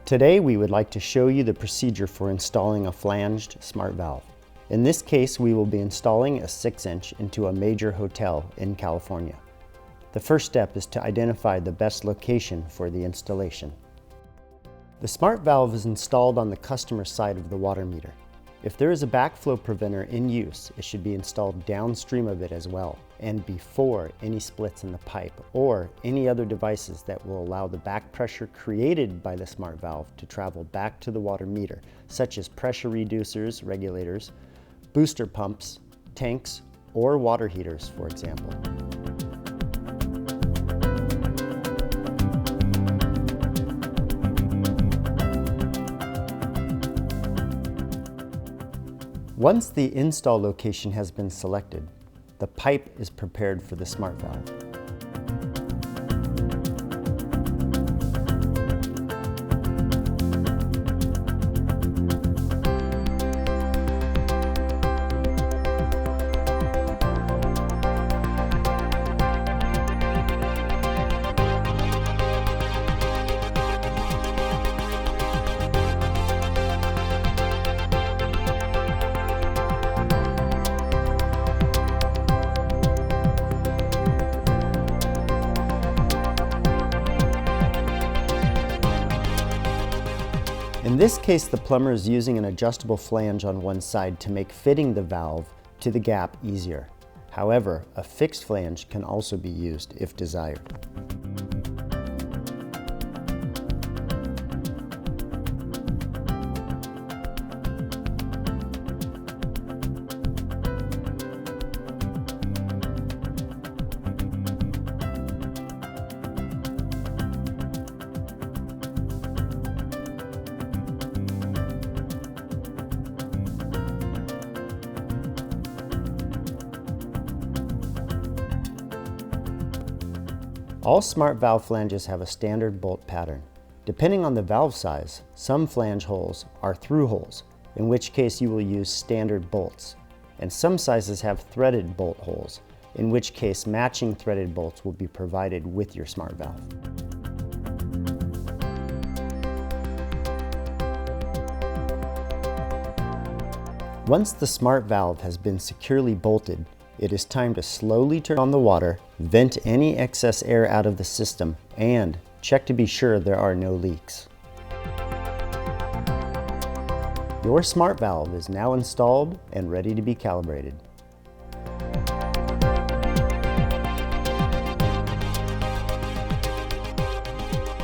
Today we would like to show you the procedure for installing a flanged smart valve. In this case, we will be installing a 6-inch into a major hotel in California. The first step is to identify the best location for the installation. The smart valve is installed on the customer side of the water meter. If there is a backflow preventer in use, it should be installed downstream of it as well, and before any splits in the pipe or any other devices that will allow the back pressure created by the smart valve to travel back to the water meter, such as pressure reducers, regulators, booster pumps, tanks, or water heaters, for example. Once the install location has been selected, the pipe is prepared for the smart valve. In this case, the plumber is using an adjustable flange on one side to make fitting the valve to the gap easier. However, a fixed flange can also be used if desired. All smart valve flanges have a standard bolt pattern. Depending on the valve size, some flange holes are through holes, in which case you will use standard bolts, and some sizes have threaded bolt holes, in which case matching threaded bolts will be provided with your smart valve. Once the smart valve has been securely bolted, it is time to slowly turn on the water, vent any excess air out of the system, and check to be sure there are no leaks. Your smart valve is now installed and ready to be calibrated.